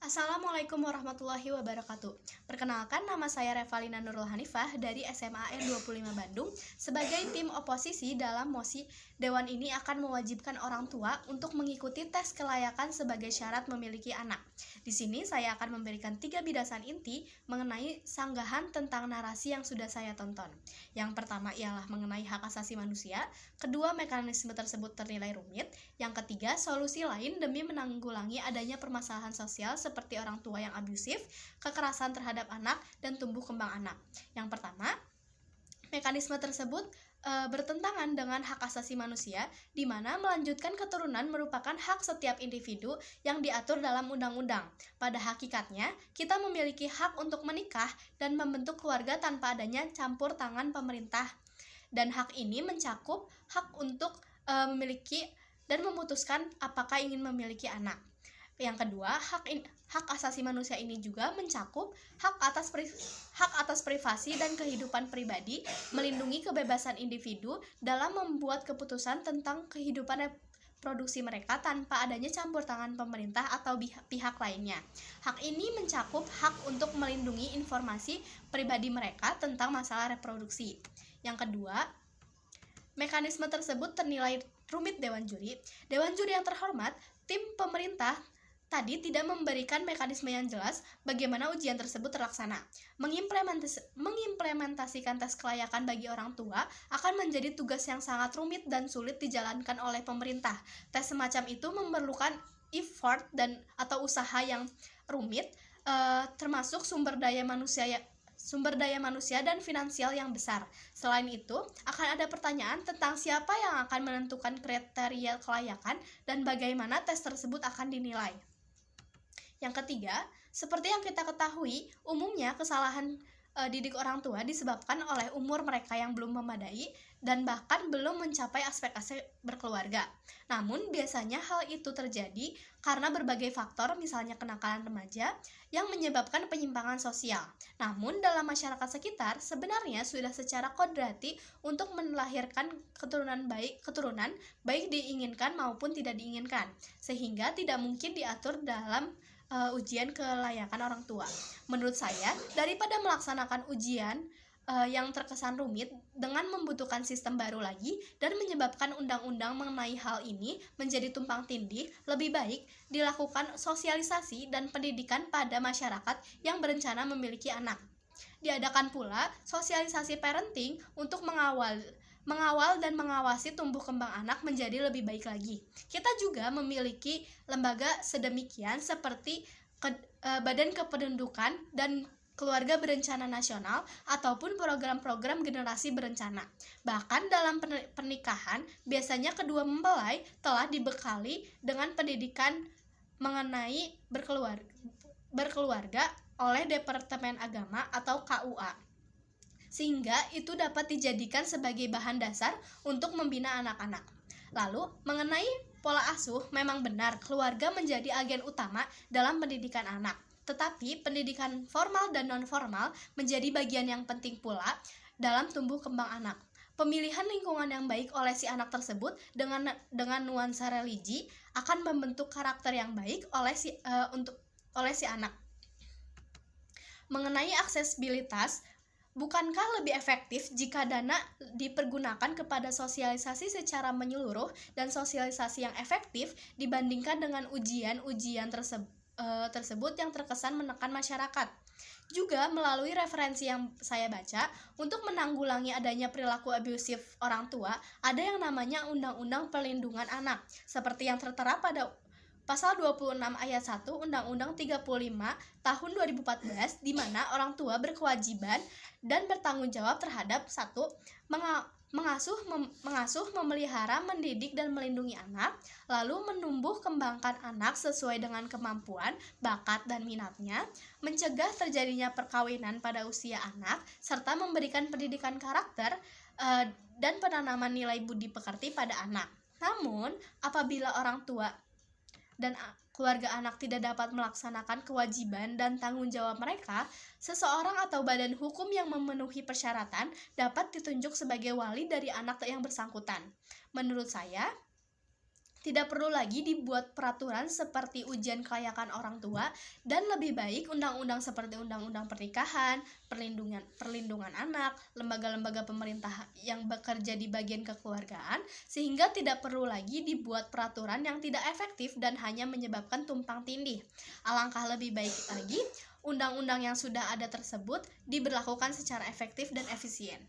Assalamualaikum warahmatullahi wabarakatuh. Perkenalkan, nama saya Revalina Nurul Hanifah dari SMA N25 Bandung. Sebagai tim oposisi dalam mosi, Dewan ini akan mewajibkan orang tua untuk mengikuti tes kelayakan sebagai syarat memiliki anak. Di sini saya akan memberikan 3 bidasan inti mengenai sanggahan tentang narasi yang sudah saya tonton. Yang pertama ialah mengenai hak asasi manusia, kedua mekanisme tersebut ternilai rumit, yang ketiga solusi lain demi menanggulangi adanya permasalahan sosial seperti orang tua yang abusif, kekerasan terhadap anak, dan tumbuh kembang anak. Yang pertama, mekanisme tersebut bertentangan dengan hak asasi manusia, di mana melanjutkan keturunan merupakan hak setiap individu yang diatur dalam undang-undang. Pada hakikatnya, kita memiliki hak untuk menikah dan membentuk keluarga tanpa adanya campur tangan pemerintah. Dan hak ini mencakup hak untuk memiliki dan memutuskan apakah ingin memiliki anak. Yang kedua, hak asasi manusia ini juga mencakup hak atas privasi dan kehidupan pribadi, melindungi kebebasan individu dalam membuat keputusan tentang kehidupan reproduksi mereka tanpa adanya campur tangan pemerintah atau pihak lainnya. Hak ini mencakup hak untuk melindungi informasi pribadi mereka tentang masalah reproduksi. Yang kedua, mekanisme tersebut ternilai rumit Dewan Juri. Dewan Juri yang terhormat, tim pemerintah tadi tidak memberikan mekanisme yang jelas bagaimana ujian tersebut terlaksana. Mengimplementasikan tes kelayakan bagi orang tua akan menjadi tugas yang sangat rumit dan sulit dijalankan oleh pemerintah. Tes semacam itu memerlukan effort atau usaha yang rumit, termasuk sumber daya manusia dan finansial yang besar. Selain itu, akan ada pertanyaan tentang siapa yang akan menentukan kriteria kelayakan dan bagaimana tes tersebut akan dinilai. Yang ketiga, seperti yang kita ketahui, umumnya kesalahan didik orang tua disebabkan oleh umur mereka yang belum memadai dan bahkan belum mencapai aspek-aspek berkeluarga. Namun, biasanya hal itu terjadi karena berbagai faktor, misalnya kenakalan remaja, yang menyebabkan penyimpangan sosial. Namun, dalam masyarakat sekitar, sebenarnya sudah secara kodrati untuk melahirkan keturunan baik diinginkan maupun tidak diinginkan, sehingga tidak mungkin diatur dalam ujian kelayakan orang tua. Menurut saya, daripada melaksanakan ujian yang terkesan rumit dengan membutuhkan sistem baru lagi dan menyebabkan undang-undang mengenai hal ini menjadi tumpang tindih, lebih baik dilakukan sosialisasi dan pendidikan pada masyarakat yang berencana memiliki anak. Diadakan pula sosialisasi parenting untuk mengawal dan mengawasi tumbuh kembang anak menjadi lebih baik lagi. Kita juga memiliki lembaga sedemikian seperti Badan Kependudukan dan Keluarga Berencana Nasional ataupun program-program generasi berencana. Bahkan dalam pernikahan, biasanya kedua mempelai telah dibekali dengan pendidikan mengenai berkeluarga oleh Departemen Agama atau KUA, sehingga itu dapat dijadikan sebagai bahan dasar untuk membina anak-anak. Lalu, mengenai pola asuh, memang benar keluarga menjadi agen utama dalam pendidikan anak. Tetapi, pendidikan formal dan non-formal menjadi bagian yang penting pula dalam tumbuh kembang anak. Pemilihan lingkungan yang baik oleh si anak tersebut dengan nuansa religi akan membentuk karakter yang baik oleh si anak. Mengenai aksesibilitas, bukankah lebih efektif jika dana dipergunakan kepada sosialisasi secara menyeluruh dan sosialisasi yang efektif dibandingkan dengan ujian-ujian tersebut yang terkesan menekan masyarakat? Juga melalui referensi yang saya baca, untuk menanggulangi adanya perilaku abusif orang tua, ada yang namanya Undang-Undang Perlindungan Anak, seperti yang tertera pada Pasal 26 ayat 1 Undang-Undang 35 tahun 2014, di mana orang tua berkewajiban dan bertanggung jawab terhadap 1. Mengasuh, memelihara, mendidik, dan melindungi anak, lalu menumbuh kembangkan anak sesuai dengan kemampuan, bakat, dan minatnya, mencegah terjadinya perkawinan pada usia anak, serta memberikan pendidikan karakter dan penanaman nilai budi pekerti pada anak. Namun, apabila orang tua dan keluarga anak tidak dapat melaksanakan kewajiban dan tanggung jawab mereka, seseorang atau badan hukum yang memenuhi persyaratan dapat ditunjuk sebagai wali dari anak yang bersangkutan. Menurut saya, Tidak perlu lagi dibuat peraturan seperti ujian kelayakan orang tua, dan lebih baik undang-undang seperti undang-undang pernikahan, perlindungan anak, lembaga-lembaga pemerintah yang bekerja di bagian kekeluargaan, sehingga tidak perlu lagi dibuat peraturan yang tidak efektif dan hanya menyebabkan tumpang tindih. Alangkah lebih baik lagi undang-undang yang sudah ada tersebut diberlakukan secara efektif dan efisien.